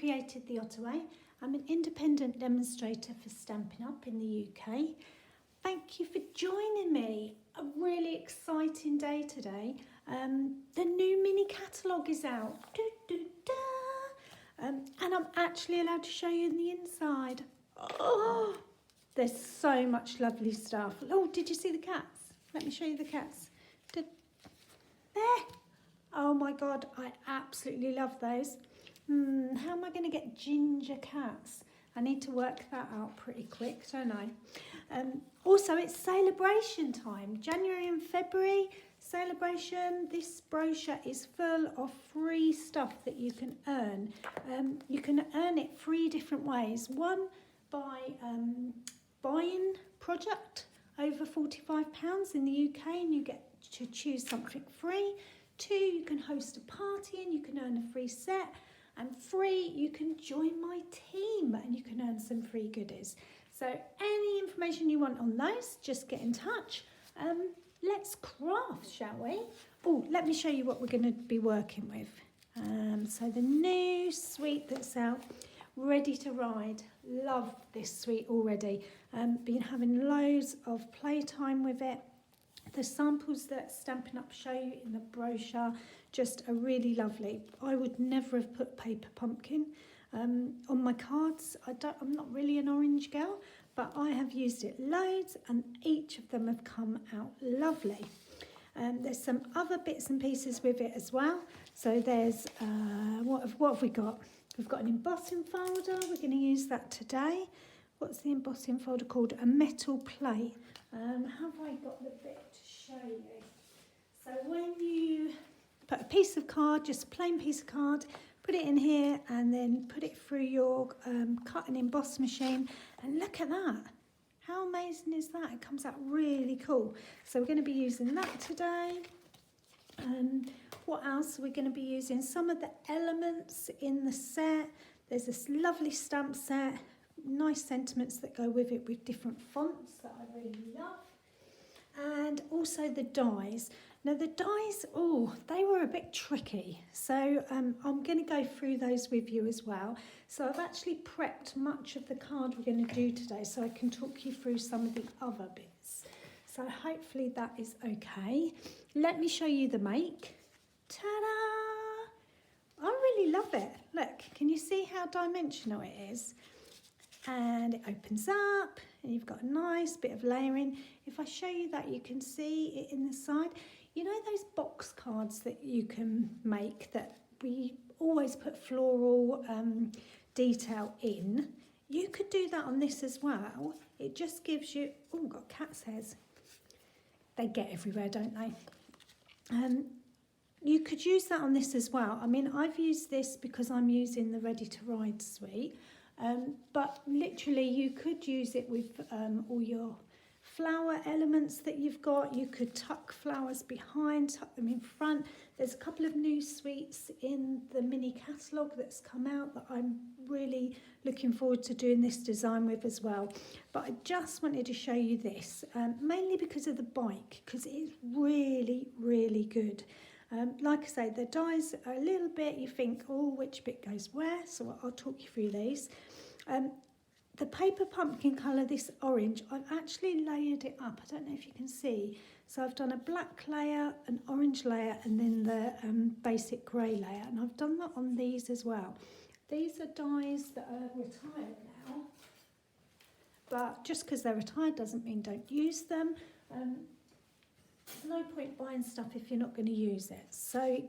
created the Ottaway. I'm an independent demonstrator for Stampin' Up! In the UK. Thank you for joining me. A really exciting day today. The new mini catalogue is out. And I'm actually allowed to show you the inside. Oh, there's so much lovely stuff. Oh, did you see the cats? Let me show you the cats. There. Oh my God, I absolutely love those. How am I going to get ginger cats? I need to work that out pretty quick, don't I? Also, it's celebration time. January and February, celebration. This brochure is full of free stuff that you can earn. You can earn it 3 different ways. One, by buying product over £45 in the UK and you get to choose something free. 2, you can host a party and you can earn a free set. And 3, you can join my team and you can earn some free goodies. So any information you want on those, just get in touch. Let's craft, shall we? Oh, let me show you what we're going to be working with. So the new suite that's out, Ready to Ride. Love this suite already. Been having loads of playtime with it. The samples that Stampin' Up! Show you in the brochure just are really lovely. I would never have put Paper Pumpkin on my cards. I'm not really an orange girl, but I have used it loads and each of them have come out lovely. There's some other bits and pieces with it as well. So there's, what have we got? We've got an embossing folder. We're going to use that today. What's the embossing folder called? A metal plate. Have I got the bit to show you? So when you put a piece of card, just a plain piece of card, put it in here and then put it through your cut and emboss machine, and look at that. How amazing is that? It comes out really cool. So we're going to be using that today. What else? We're going to be using some of the elements in the set. There's this lovely stamp set, nice sentiments that go with it with different fonts that I really love. And also the dies. Now the dies, they were a bit tricky. So I'm going to go through those with you as well. So I've actually prepped much of the card we're going to do today so I can talk you through some of the other bits. So hopefully that is okay. Let me show you the make. Ta-da! I really love it. Look, can you see how dimensional it is? And it opens up and you've got a nice bit of layering. If I show you that, you can see it in the side. You know those box cards that you can make that we always put floral detail in? You could do that on this as well. It just gives you, got cat's hairs. They get everywhere, don't they? You could use that on this as well. I mean, I've used this because I'm using the Ready to Ride suite. But literally you could use it with all your flower elements that you've got. You could tuck flowers behind, tuck them in front. There's a couple of new suites in the mini catalogue that's come out that I'm really looking forward to doing this design with as well. But I just wanted to show you this, mainly because of the bike, because it's really, really good. Like I say, the dies are a little bit, you think, which bit goes where? So I'll talk you through these. The Paper Pumpkin colour, this orange, I've actually layered it up. I don't know if you can see. So I've done a black layer, an orange layer, and then the basic grey layer. And I've done that on these as well. These are dies that are retired now. But just because they're retired doesn't mean don't use them. There's no point buying stuff if you're not going to use it. So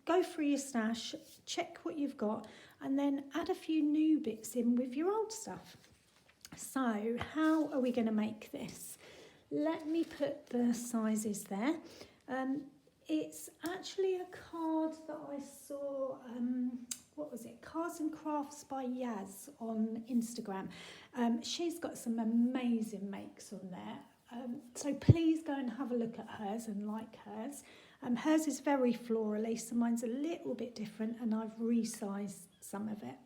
go through your stash, check what you've got, and then add a few new bits in with your old stuff. So how are we going to make this? Let me put the sizes there. It's actually a card that I saw, what was it? Cards and Crafts by Yaz on Instagram. She's got some amazing makes on there. So please go and have a look at hers and like hers. Hers is very florally, so mine's a little bit different and I've resized some of it.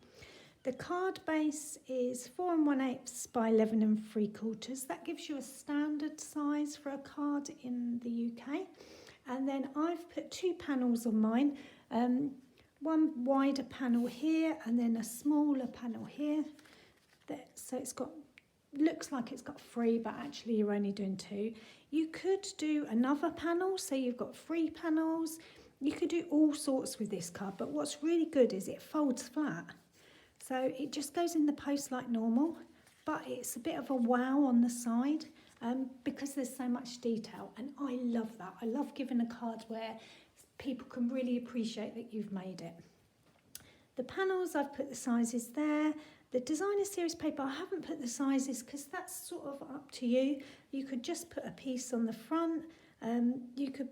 The card base is 4 1/8 by 11 3/4. That gives you a standard size for a card in the UK. And then I've put 2 panels on mine. one wider panel here and then a smaller panel here. So it's got, looks like it's got 3, but actually you're only doing 2. You could do another panel, so you've got 3 panels. You could do all sorts with this card, but what's really good is it folds flat. So it just goes in the post like normal, but it's a bit of a wow on the side because there's so much detail, and I love that. I love giving a card where people can really appreciate that you've made it. The panels, I've put the sizes there. The designer series paper, I haven't put the sizes because that's sort of up to you. You could just put a piece on the front. You could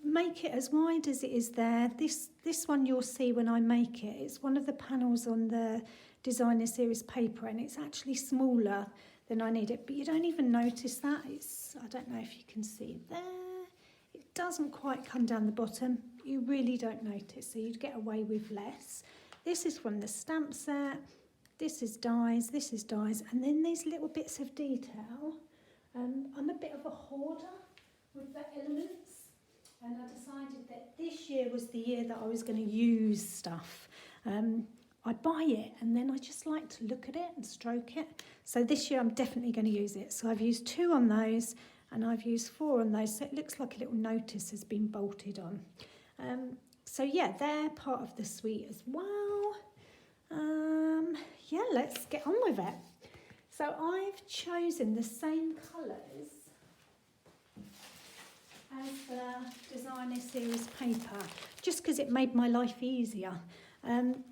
make it as wide as it is there. This one you'll see when I make it. It's one of the panels on the designer series paper, and it's actually smaller than I need it, but you don't even notice that. I don't know if you can see there. It doesn't quite come down the bottom. You really don't notice, so you'd get away with less. This is from the stamp set. This is dies, and then these little bits of detail. I'm a bit of a hoarder with the elements, and I decided that this year was the year that I was going to use stuff. I buy it and then I just like to look at it and stroke it. So this year I'm definitely going to use it. So I've used 2 on those and I've used 4 on those. So it looks like a little notice has been bolted on. So yeah, they're part of the suite as well. Yeah, let's get on with it. So I've chosen the same colours as the designer series paper, just because it made my life easier.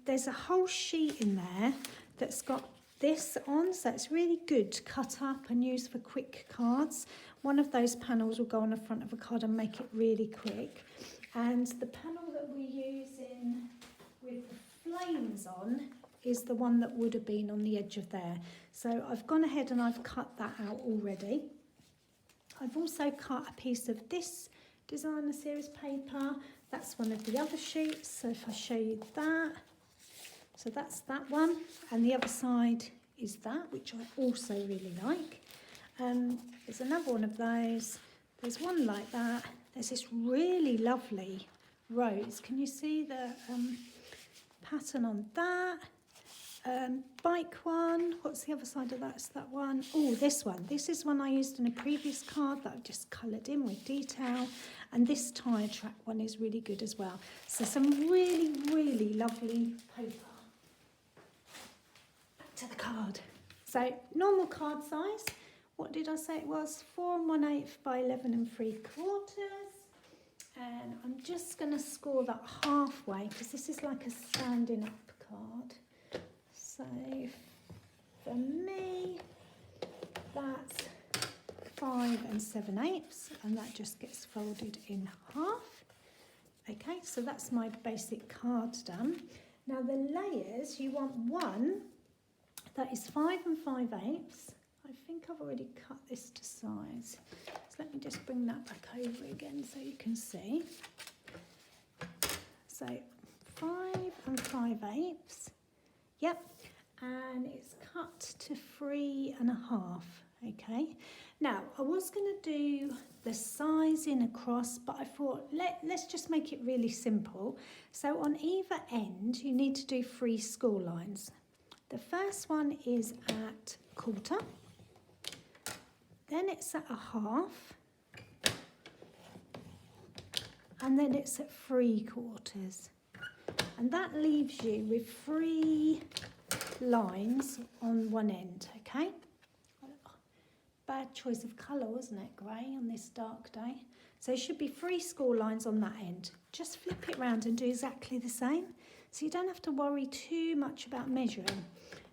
There's a whole sheet in there that's got this on, so it's really good to cut up and use for quick cards. One of those panels will go on the front of a card and make it really quick. And the panel that we're using with the flames on is the one that would have been on the edge of there. So I've gone ahead and I've cut that out already. I've also cut a piece of this designer series paper. That's one of the other sheets. So if I show you that, so that's that one. And the other side is that, which I also really like. There's another one of those. There's one like that. There's this really lovely rose. Can you see the pattern on that? Bike one. What's the other side of that? It's that one. Oh, this one. This is one I used in a previous card that I've just coloured in with detail. And this tyre track one is really good as well. So some really, really lovely paper. Back to the card. So normal card size. What did I say it was? 4 1/8 by 11 3/4. And I'm just going to score that halfway because this is like a standing up card. So for me, that's 5 7/8, and that just gets folded in half. Okay, so that's my basic card done. Now the layers, you want one that is 5 5/8. I think I've already cut this to size. So let me just bring that back over again so you can see. So 5 5/8. Yep. And it's cut to 3 1/2. Okay. Now I was going to do the sizing across, but I thought let's just make it really simple. So on either end you need to do 3 score lines. The first one is at 1/4, then it's at 1/2, and then it's at 3/4, and that leaves you with 3 lines on one end. Okay, bad choice of colour, wasn't it? Grey on this dark day. So it should be 3 score lines on that end. Just flip it round and do exactly the same, so you don't have to worry too much about measuring.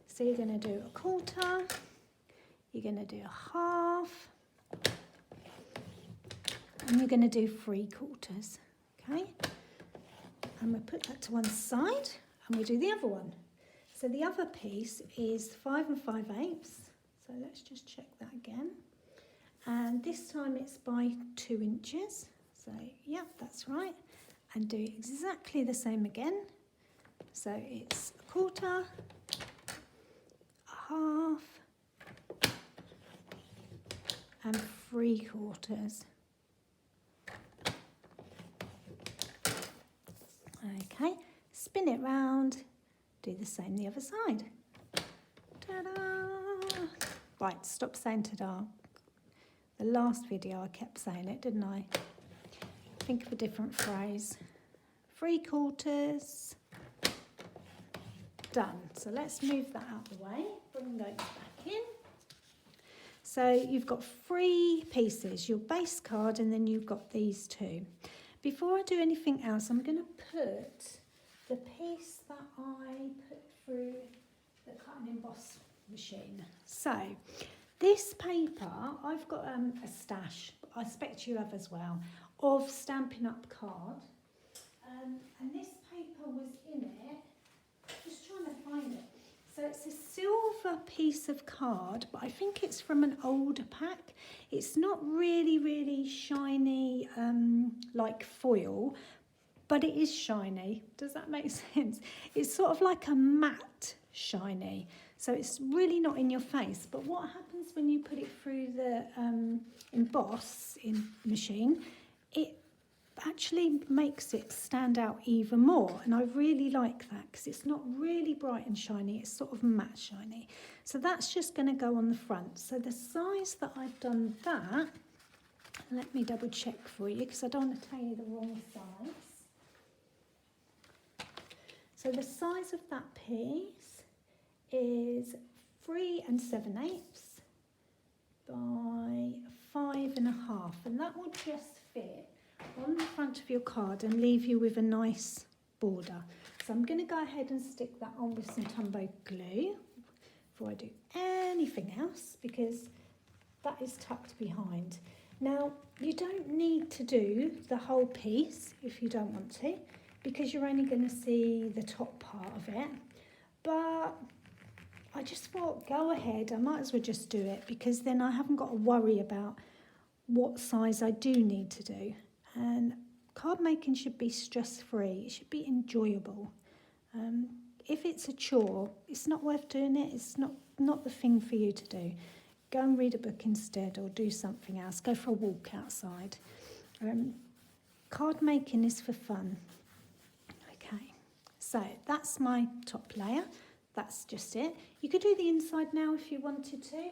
So you're going to do 1/4, you're going to do 1/2, and you're going to do 3/4. Okay, and we'll put that to one side and we'll do the other one. So the other piece is 5 5/8. So let's just check that again. And this time it's by 2 inches. So yeah, that's right. And do exactly the same again. So it's 1/4, 1/2, and 3/4. Okay, spin it round, do the same the other side. Ta-da! Right, stop saying ta-da. The last video I kept saying it, didn't I? Think of a different phrase. 3/4. Done. So let's move that out of the way. Bring those back in. So you've got 3 pieces, your base card, and then you've got these 2. Before I do anything else, I'm going to put the piece that I put through the cut and emboss machine. So this paper, I've got a stash, I expect you have as well, of Stampin' Up! Card. And this paper was in it, just trying to find it. So it's a silver piece of card, but I think it's from an older pack. It's not really shiny like foil, but it is shiny. Does that make sense? It's sort of like a matte shiny. So it's really not in your face. But what happens when you put it through the emboss machine, it actually makes it stand out even more, and I really like that because it's not really bright and shiny, it's sort of matte shiny. So that's just going to go on the front. So the size that I've done that, let me double check for you because I don't want to tell you the wrong size. So the size of that piece is 3 7/8 by 5 1/2, and that will just fit on the front of your card and leave you with a nice border. So I'm going to go ahead and stick that on with some Tombow glue before I do anything else, because that is tucked behind. Now, you don't need to do the whole piece if you don't want to, because you're only going to see the top part of it. But I just thought, go ahead, I might as well just do it, because then I haven't got to worry about what size I do need to do. And card making should be stress-free, it should be enjoyable. If it's a chore, it's not worth doing it, it's not the thing for you to do. Go and read a book instead, or do something else, go for a walk outside. Card making is for fun. Okay, so that's my top layer, that's just it. You could do the inside now if you wanted to.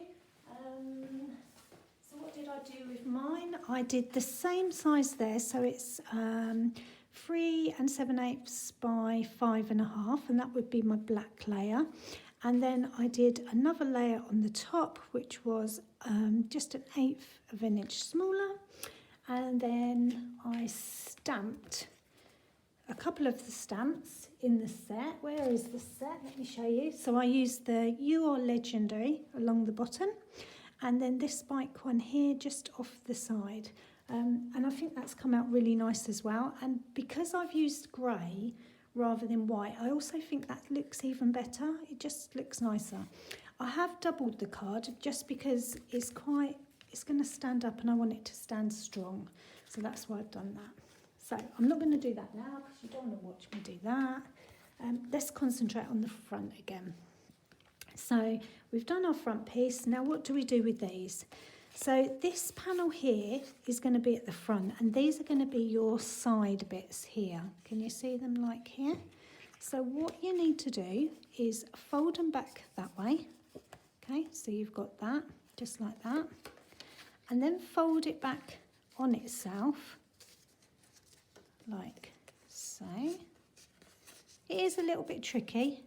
So what did I do with mine? I did the same size there, so it's 3 7/8 by 5 1/2, and that would be my black layer. And then I did another layer on the top, which was just 1/8 of an inch smaller. And then I stamped a couple of the stamps in the set. Where is the set? Let me show you. So I used the You Are Legendary along the bottom, and then this spike one here just off the side. And I think that's come out really nice as well. And because I've used grey rather than white, I also think that looks even better. It just looks nicer. I have doubled the card just because it's going to stand up and I want it to stand strong. So that's why I've done that. So I'm not going to do that now because you don't want to watch me do that. Let's concentrate on the front again. So we've done our front piece. Now what do we do with these? So this panel here is going to be at the front, and these are going to be your side bits here. Can you see them like here? So what you need to do is fold them back that way. Okay, so you've got that, just like that. And then fold it back on itself, like so. It is a little bit tricky,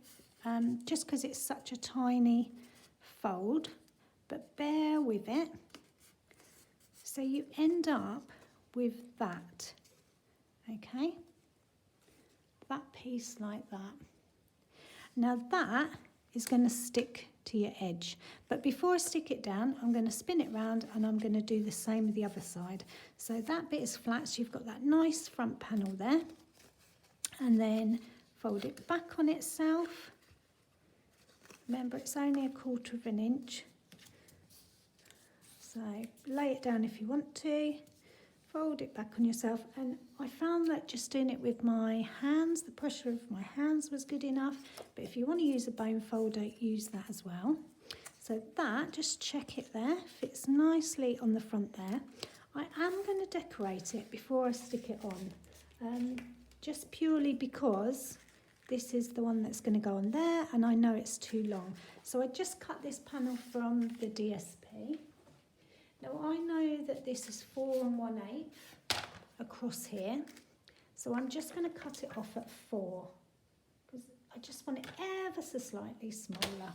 just because it's such a tiny fold, but bear with it. So you end up with that, okay? That piece like that. Now that is going to stick to your edge. But before I stick it down, I'm going to spin it round and I'm going to do the same with the other side. So that bit is flat, so you've got that nice front panel there. And then fold it back on itself. Remember, it's only 1/4 of an inch. So lay it down if you want to, fold it back on yourself. And I found that just doing it with my hands, the pressure of my hands was good enough. But if you want to use a bone folder, use that as well. So that, just check it there, fits nicely on the front there. I am going to decorate it before I stick it on, just purely because this is the one that's going to go on there, and I know it's too long. So I just cut this panel from the DSP. Now I know that this is 4 1/8 across here. So I'm just going to cut it off at 4 because I just want it ever so slightly smaller.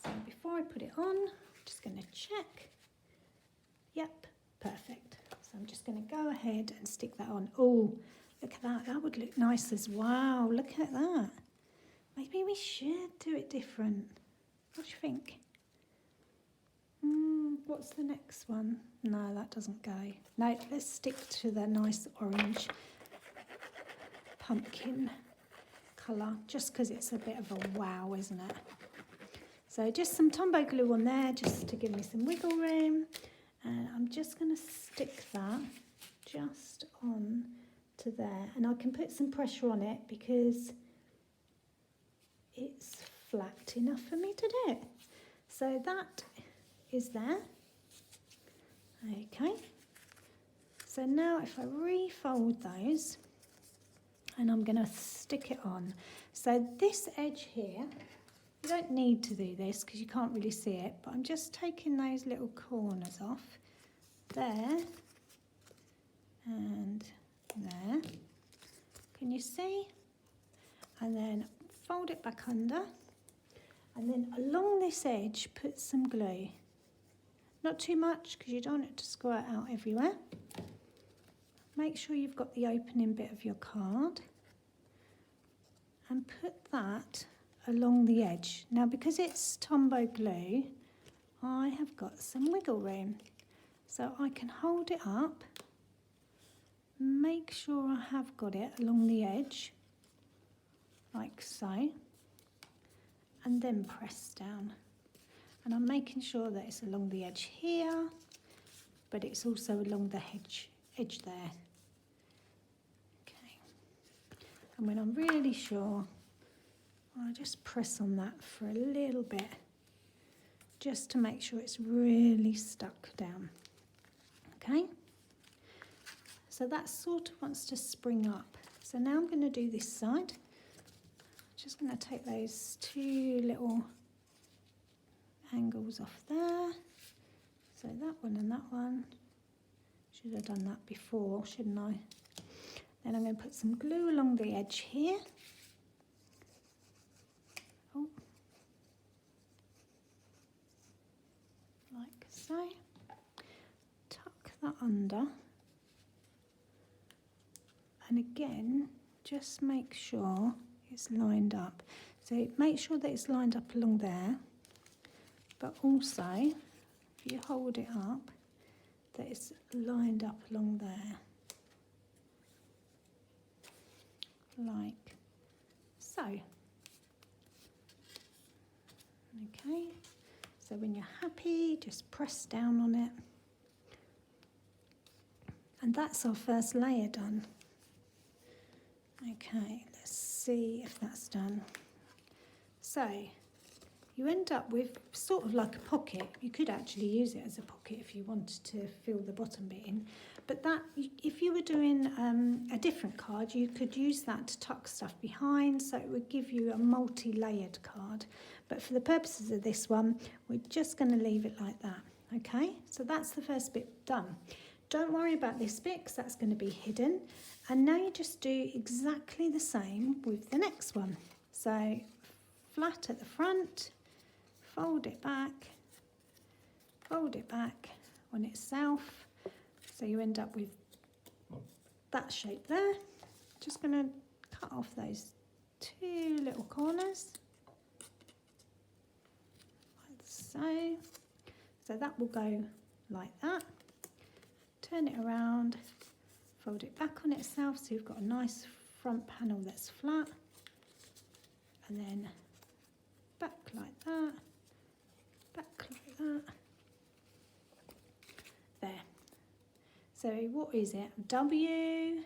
So before I put it on, I'm just going to check. Yep, perfect. So I'm just going to go ahead and stick that on. Oh, look at that. That would look nice as well. Look at that. Maybe we should do it different. What do you think? What's the next one? No, that doesn't go. No, let's stick to the nice orange pumpkin colour, just because it's a bit of a wow, isn't it? So just some Tombow glue on there, just to give me some wiggle room. And I'm just going to stick that just on to there. And I can put some pressure on it because it's flat enough for me to do it. So that is there. Okay. So now if I refold those, and I'm going to stick it on. So this edge here, you don't need to do this because you can't really see it, but I'm just taking those little corners off there and there. Can you see? And then fold it back under, and then along this edge put some glue. Not too much because you don't want it to squirt out everywhere. Make sure you've got the opening bit of your card and put that along the edge. Now because it's Tombow glue, I have got some wiggle room. So I can hold it up, make sure I have got it along the edge, like so, and then press down. And I'm making sure that it's along the edge here, but it's also along the edge there. Okay. And when I'm really sure, I'll just press on that for a little bit, just to make sure it's really stuck down. Okay. So that sort of wants to spring up. So now I'm going to do this side. Just going to take those 2 little angles off there. So that one and that one. Should have done that before, shouldn't I? Then I'm going to put some glue along the edge here. Oh. Like so. Tuck that under. And again, just make sure it's lined up. So make sure that it's lined up along there, but also if you hold it up, that it's lined up along there, like so. Okay, so when you're happy, just press down on it. And that's our first layer done. Okay, let's see if that's done. So you end up with sort of like a pocket. You could actually use it as a pocket if you wanted to fill the bottom bit in. But that, if you were doing a different card, you could use that to tuck stuff behind, so it would give you a multi-layered card. But for the purposes of this one, we're just going to leave it like that. Okay, so that's the first bit done. Don't worry about this bit because that's going to be hidden. And now you just do exactly the same with the next one. So flat at the front, fold it back on itself. So you end up with that shape there. Just going to cut off those 2 little corners, like so. So that will go like that. Turn it around, fold it back on itself so you've got a nice front panel that's flat, and then back like that, back like that. There. So what is it? A W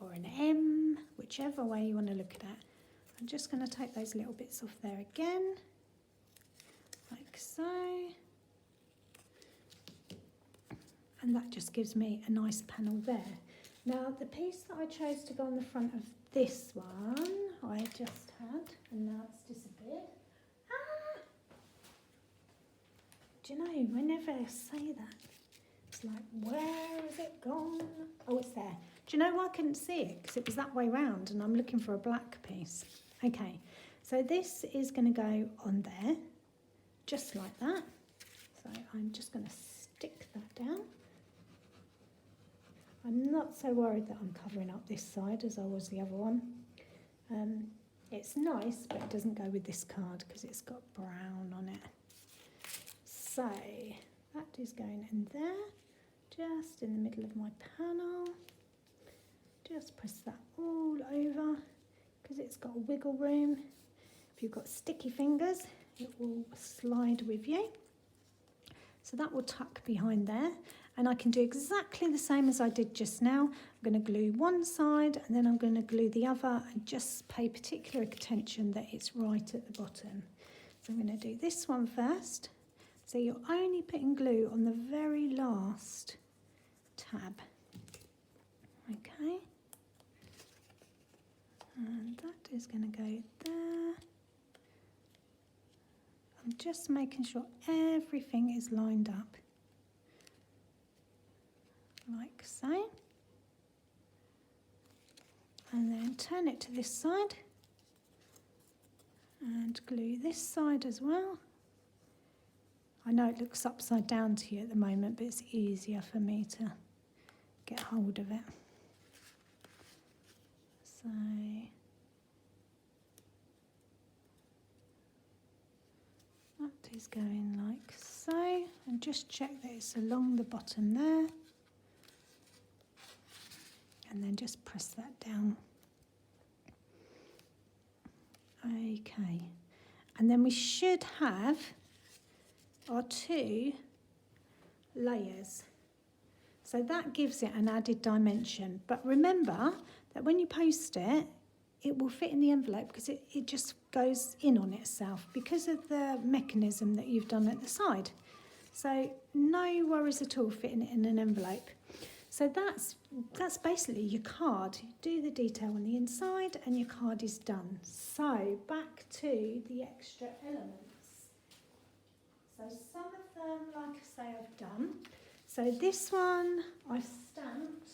or an M, whichever way you want to look at it. I'm just going to take those little bits off there again, like so. And that just gives me a nice panel there. Now the piece that I chose to go on the front of this one, I just had, and now it's disappeared. Ah! Do you know, whenever I say that, it's like, where has it gone? Oh, it's there. Do you know why I couldn't see it? Because it was that way round and I'm looking for a black piece. Okay, so this is going to go on there, just like that. So I'm just going to stick that down. I'm not so worried that I'm covering up this side as I was the other one. It's nice, but it doesn't go with this card because it's got brown on it. So that is going in there, just in the middle of my panel. Just press that all over because it's got a wiggle room. If you've got sticky fingers, it will slide with you. So that will tuck behind there. And I can do exactly the same as I did just now. I'm going to glue one side and then I'm going to glue the other and just pay particular attention that it's right at the bottom. So I'm going to do this one first. So you're only putting glue on the very last tab. Okay. And that is going to go there. I'm just making sure everything is lined up. Like so. And then turn it to this side. And glue this side as well. I know it looks upside down to you at the moment, but it's easier for me to get hold of it. So that is going like so, and just check that it's along the bottom there, and then just press that down. Okay, and then we should have our 2 layers. So that gives it an added dimension. But remember that when you post it, it will fit in the envelope because it just goes in on itself because of the mechanism that you've done at the side. So no worries at all fitting it in an envelope. So that's basically your card. You do the detail on the inside and your card is done. So back to the extra elements. So some of them, like I say, I've done. So this one I've stamped.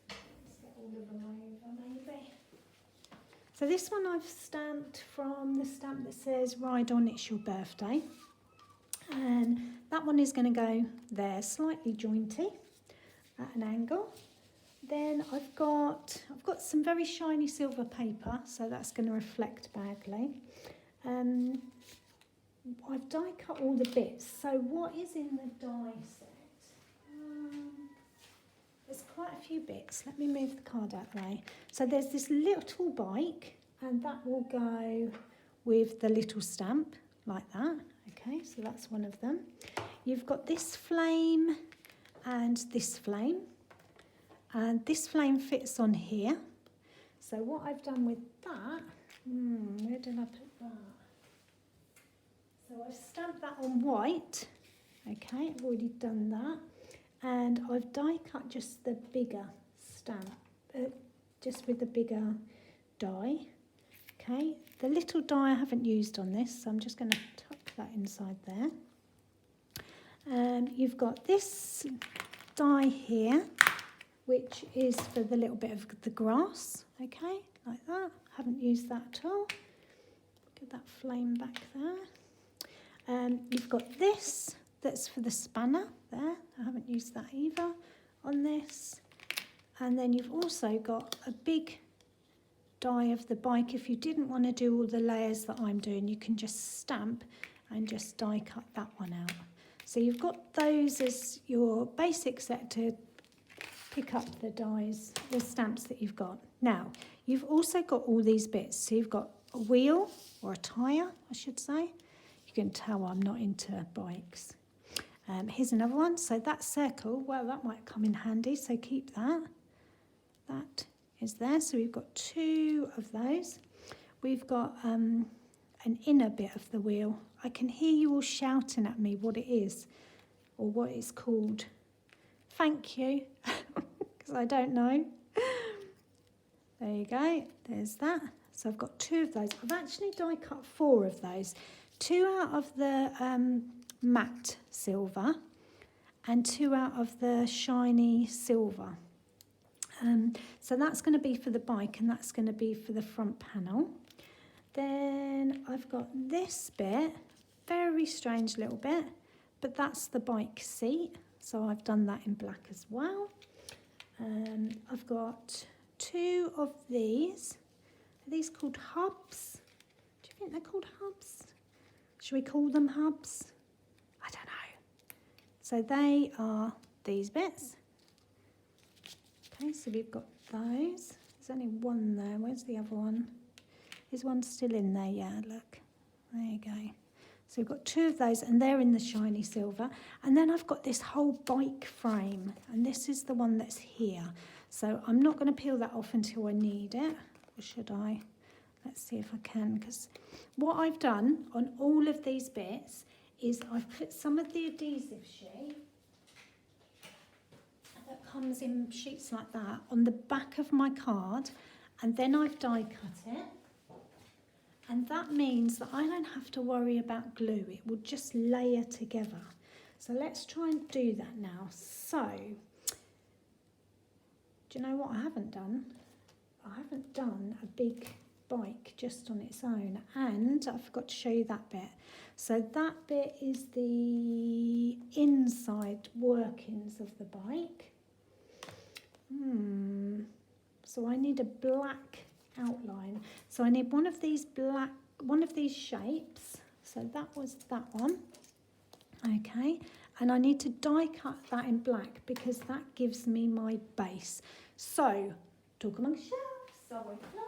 Let's get all of them over maybe. So this one I've stamped from the stamp that says Ride On, It's Your Birthday. And that one is going to go there, slightly jointy at an angle. Then I've got some very shiny silver paper, so that's going to reflect badly. I've die cut all the bits. So what is in the die set? There's quite a few bits. Let me move the card out of the way. So there's this little bike, and that will go with the little stamp, like that. Okay, so that's one of them. You've got this flame and this flame. And this flame fits on here. So what I've done with that, where did I put that? So I've stamped that on white. Okay, I've already done that. And I've die cut just the bigger stamp, just with the bigger die. Okay, the little die I haven't used on this, so I'm just going to tuck that inside there. You've got this die here, which is for the little bit of the grass, okay, like that. Haven't used that at all. Get that flame back there. You've got this, that's for the spanner there. I haven't used that either on this. And then you've also got a big die of the bike. If you didn't want to do all the layers that I'm doing, you can just stamp and just die cut that one out. So you've got those as your basic set to pick up the dies, the stamps that you've got. Now, you've also got all these bits. So you've got a wheel, or a tyre, I should say. You can tell I'm not into bikes. Here's another one. So that circle, well, that might come in handy, so keep that. That is there. So we've got 2 of those. We've got an inner bit of the wheel. I can hear you all shouting at me what it is, or what it's called. thank you, because I don't know. There you go, there's that. So I've got 2 of those. I've actually die cut 4 of those. 2 out of the matte silver and 2 out of the shiny silver. So that's going to be for the bike and that's going to be for the front panel. Then I've got this bit, very strange little bit, but that's the bike seat. So I've done that in black as well. I've got 2 of these. Are these called hubs? Do you think they're called hubs? Should we call them hubs? I don't know. So they are these bits. Okay, so we've got those. There's only one there. Where's the other one? Is one still in there? Yeah, look. There you go. So we've got 2 of those and they're in the shiny silver. And then I've got this whole bike frame and this is the one that's here. So I'm not going to peel that off until I need it. Or should I? Let's see if I can. Because what I've done on all of these bits is I've put some of the adhesive sheet that comes in sheets like that on the back of my card and then I've die cut it. And that means that I don't have to worry about glue. It will just layer together. So let's try and do that now. So, do you know what I haven't done? I haven't done a big bike just on its own. And I forgot to show you that bit. So that bit is the inside workings of the bike. So I need a black outline. So I need one of these shapes. So that was that one. Okay. And I need to die cut that in black because that gives me my base. So, talk amongst yourselves. So I flow.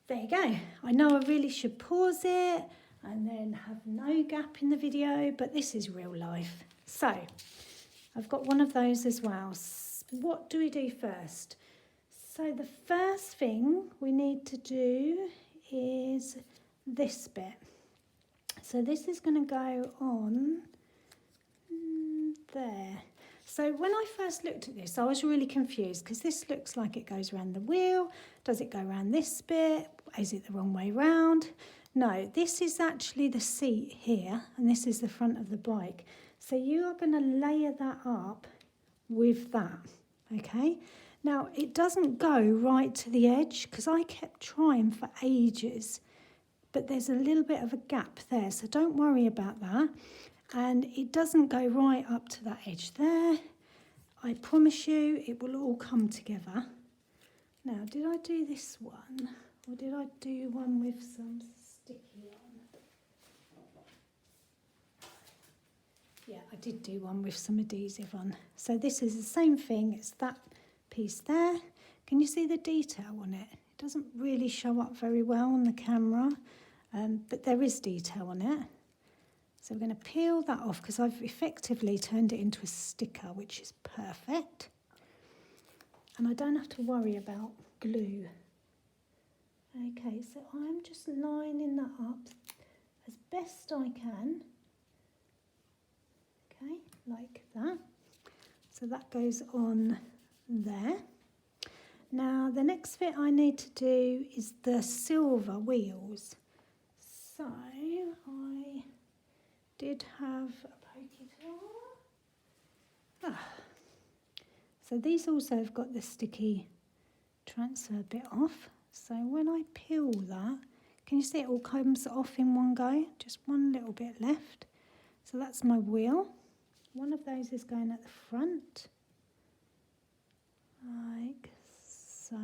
There you go. I know I really should pause it and then have no gap in the video, but this is real life. So I've got one of those as well. What do we do first? So the first thing we need to do is this bit. So this is going to go on there. So when I first looked at this, I was really confused because this looks like it goes around the wheel. Does it go around this bit? Is it the wrong way round? No, this is actually the seat here and this is the front of the bike. So you are going to layer that up with that, okay? Now, it doesn't go right to the edge because I kept trying for ages, but there's a little bit of a gap there, so don't worry about that. And it doesn't go right up to that edge there. I promise you it will all come together. Now, did I do this one or did I do one with some sticky on? Yeah, I did do one with some adhesive on. So this is the same thing as that piece there. Can you see the detail on it? It doesn't really show up very well on the camera, but there is detail on it. So we're going to peel that off because I've effectively turned it into a sticker, which is perfect. And I don't have to worry about glue. Okay, so I'm just lining that up as best I can. Okay, like that. So that goes on there. Now the next bit I need to do is the silver wheels. So I did have a pokey tool. So these also have got the sticky transfer bit off. So when I peel that, can you see it all comes off in one go? Just one little bit left. So that's my wheel. One of those is going at the front, like so.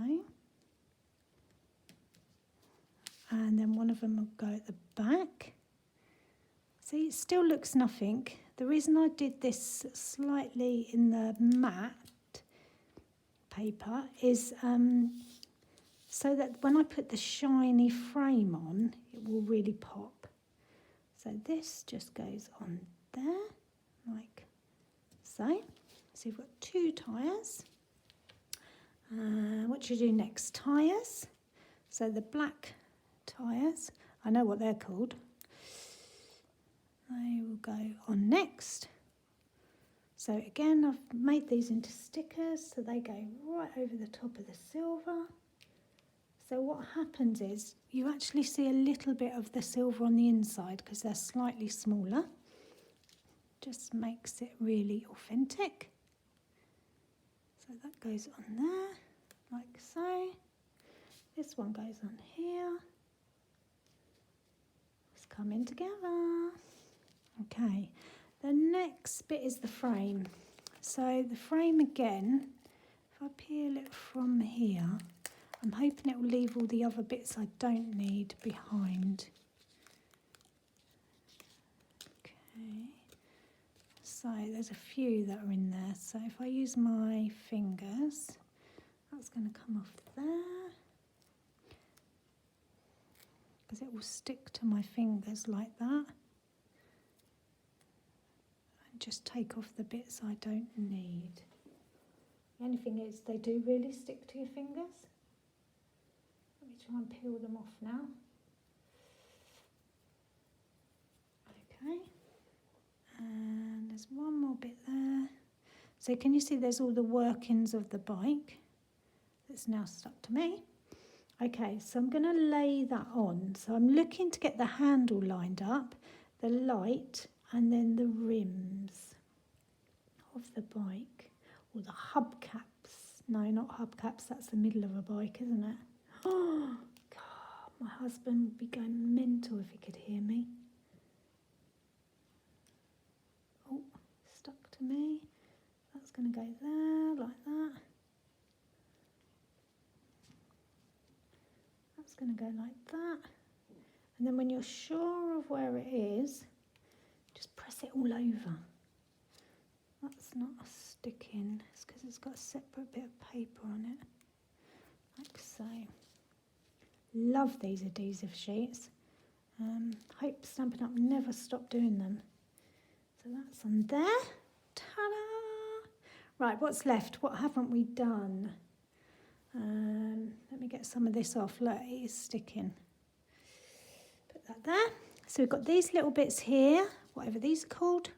And then one of them will go at the back. See, it still looks nothing. The reason I did this slightly in the matte paper is so that when I put the shiny frame on, it will really pop. So this just goes on there, like so. So you've got 2 tyres. What should you do next? Tyres. So the black tyres, I know what they're called. They will go on next. So again, I've made these into stickers, so they go right over the top of the silver. So what happens is you actually see a little bit of the silver on the inside because they're slightly smaller. Just makes it really authentic. So that goes on there, like so. This one goes on here. It's coming together. Okay, the next bit is the frame. So the frame again, if I peel it from here, I'm hoping it will leave all the other bits I don't need behind. Okay, so there's a few that are in there. So if I use my fingers, that's going to come off there. Because it will stick to my fingers like that. And just take off the bits I don't need. The only thing is they do really stick to your fingers. Let me try and peel them off now. Okay, and there's one more bit there. So can you see there's all the workings of the bike that's now stuck to me? Okay, so I'm going to lay that on. So I'm looking to get the handle lined up, the light, and then the rims of the bike, or the hubcaps. No, not hubcaps, that's the middle of a bike, isn't it? Oh, God, my husband would be going mental if he could hear me. Oh, stuck to me. That's going to go there, like that. That's going to go like that. And then when you're sure of where it is, just press it all over. That's not a sticking, it's because it's got a separate bit of paper on it. Like so. Love these adhesive sheets. Hope Stampin' Up! Never stop doing them. So that's on there. Ta-da! Right, what's left? What haven't we done? Let me get some of this off. Look, it is sticking. Put that there. So we've got these little bits here, whatever these are called.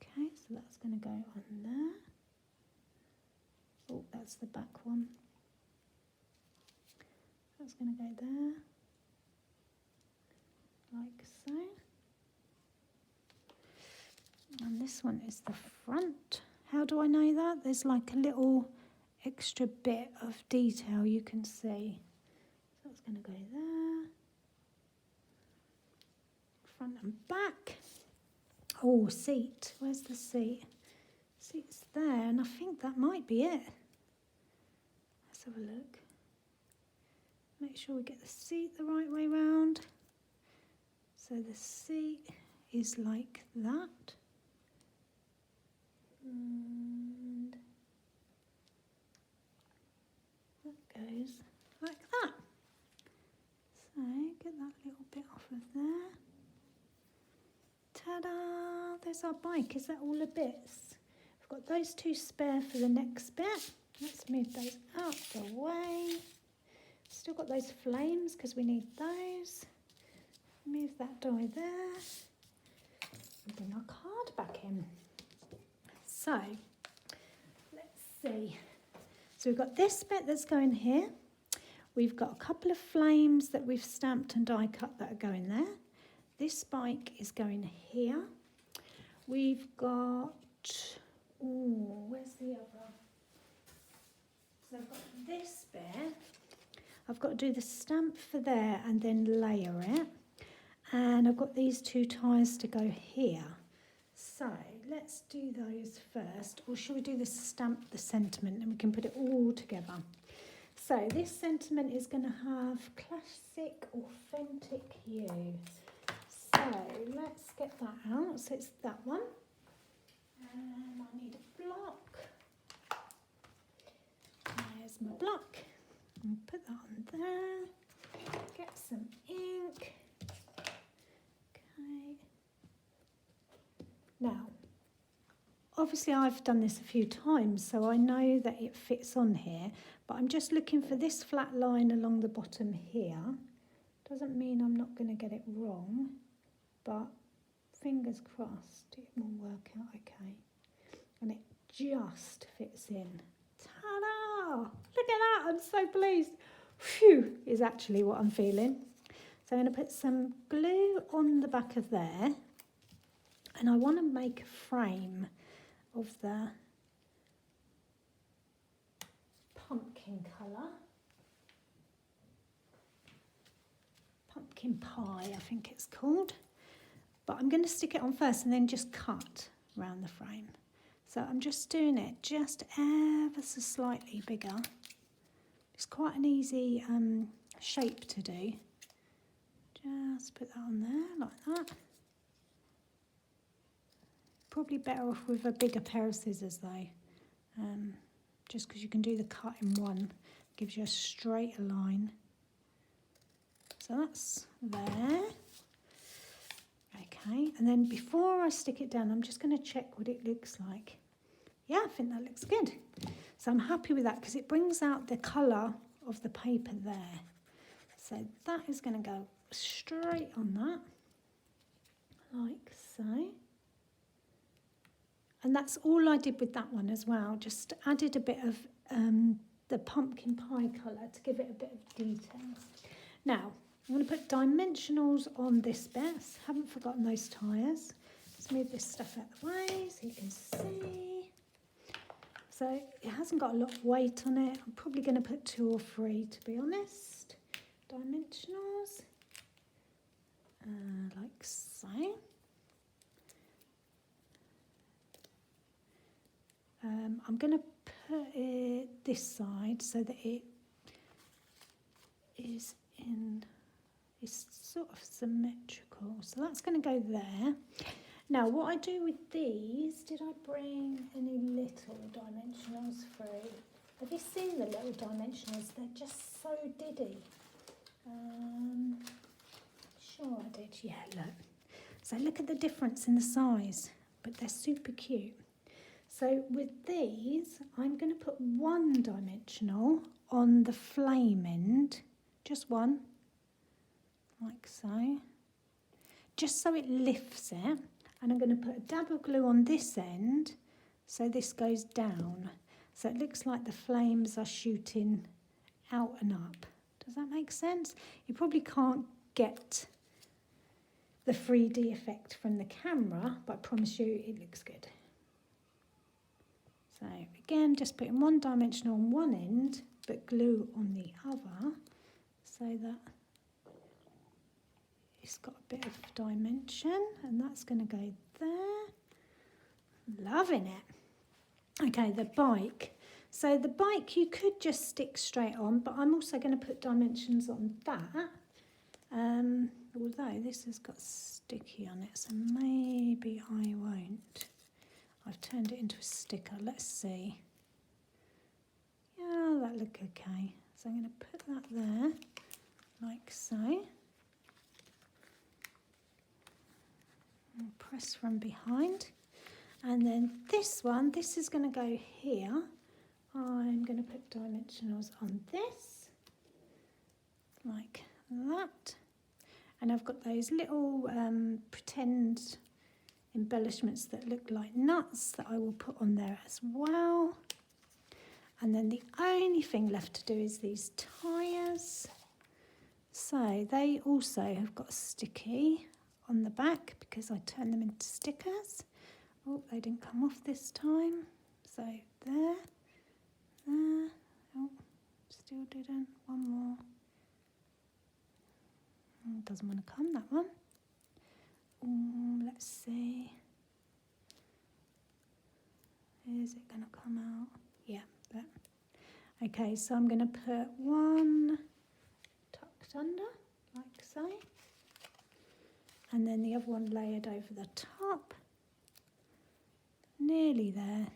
Okay, so that's going to go on there. Oh, that's the back one. That's going to go there, like so. And this one is the front. How do I know that? There's like a little extra bit of detail you can see. So that's going to go there. Front and back. Oh, seat. Where's the seat? Seat's there, and I think that might be it. Let's have a look. Make sure we get the seat the right way round. So the seat is like that. And that goes like that. So get that little bit off of there. Ta-da! There's our bike. Is that all the bits? I've got those 2 spare for the next bit. Let's move those out the way. Still got those flames because we need those. Move that die there. And bring our card back in. So, let's see. So we've got this bit that's going here. We've got a couple of flames that we've stamped and die cut that are going there. This bike is going here. We've got, where's the other? So I've got this bit. I've got to do the stamp for there and then layer it. And I've got these 2 ties to go here. So let's do those first, or shall we do the stamp, the sentiment, and we can put it all together. So this sentiment is going to have classic, authentic you. So let's get that out. So it's that one. And I need a block. There's my block. And put that on there. Get some ink. Okay. Now, obviously I've done this a few times, so I know that it fits on here, but I'm just looking for this flat line along the bottom here. Doesn't mean I'm not going to get it wrong, but fingers crossed it will work out okay. And it just fits in. Ta-da! Look at that, I'm so pleased. Phew, is actually what I'm feeling. So I'm going to put some glue on the back of there, and I want to make a frame of the pumpkin colour. Pumpkin pie, I think it's called. But I'm going to stick it on first and then just cut around the frame. So I'm just doing it just ever so slightly bigger. It's quite an easy shape to do. Just put that on there like that. Probably better off with a bigger pair of scissors though. Just because you can do the cut in one. Gives you a straight line. So that's there. Okay, and then before I stick it down, I'm just going to check what it looks like. Yeah, I think that looks good. So I'm happy with that because it brings out the colour of the paper there. So that is going to go straight on that, like so. And that's all I did with that one as well. Just added a bit of the pumpkin pie colour to give it a bit of detail. Now, I'm going to put dimensionals on this bit. Haven't forgotten those tyres. Let's move this stuff out of the way so you can see. So it hasn't got a lot of weight on it. I'm probably going to put 2 or 3 to be honest. Dimensionals. Like so. I'm going to put it this side so that it is in, it's sort of symmetrical. So that's going to go there. Now what I do with these, did I bring any little dimensionals through? Have you seen the little dimensionals? They're just so diddy. Sure I did, yeah, look. So look at the difference in the size, but they're super cute. So with these, I'm going to put 1 dimensional on the flame end, just 1, like so, just so it lifts it. And I'm going to put a dab of glue on this end, so this goes down. So it looks like the flames are shooting out and up. Does that make sense? You probably can't get the 3D effect from the camera, but I promise you it looks good. So again, just putting 1 dimensional on one end, but glue on the other, so that it's got a bit of dimension, and that's going to go there. Loving it. Okay, the bike. So the bike you could just stick straight on, but I'm also going to put dimensions on that. Although this has got sticky on it, so maybe I won't. I've turned it into a sticker. Let's see. Yeah, that look okay. So I'm going to put that there, like so. And press from behind. And then this one, this is going to go here. I'm going to put dimensionals on this, like that. And I've got those little pretend embellishments that look like nuts that I will put on there as well. And then the only thing left to do is these tyres. So they also have got sticky on the back because I turned them into stickers. Oh, they didn't come off this time. So there, there, oh, still didn't. One more. Doesn't want to come, that one. Let's see. Is it going to come out? Yeah, there. Okay, so I'm going to put one tucked under, like so. And then the other one layered over the top. Nearly there.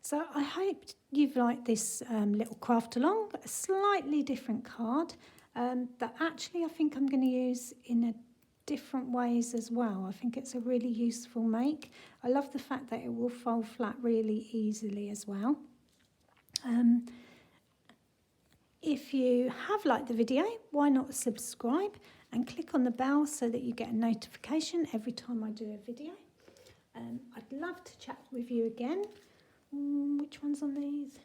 So I hope you've liked this little craft along, a slightly different card that actually I think I'm going to use in a different ways as well. I think it's a really useful make. I love the fact that it will fold flat really easily as well. If you have liked the video, why not subscribe and click on the bell so that you get a notification every time I do a video. I'd love to chat with you again. Which one's on these?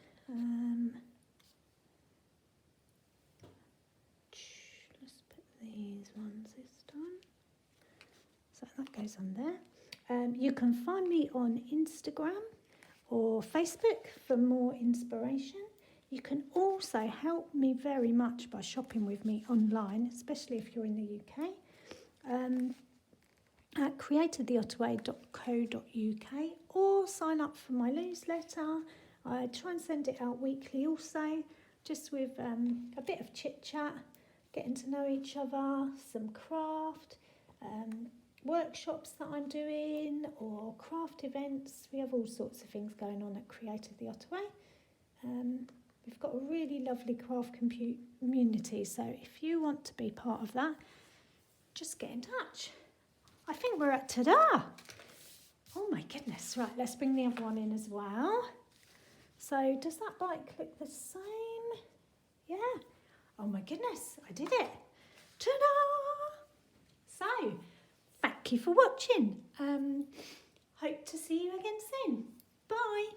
Let's put these ones this time. So that goes on there. You can find me on Instagram or Facebook for more inspiration. You can also help me very much by shopping with me online, especially if you're in the UK. At createtheottaway.co.uk, or sign up for my newsletter. I try and send it out weekly also, just with a bit of chit chat, getting to know each other, some craft, workshops that I'm doing, or craft events. We have all sorts of things going on at Creative the Ottaway. We've got a really lovely craft community, so if you want to be part of that, just get in touch. I think we're at ta-da! Oh my goodness, right, let's bring the other one in as well. So does that bike look the same? Yeah. Oh my goodness, I did it. Ta-da! So, thank you for watching. Hope to see you again soon. Bye.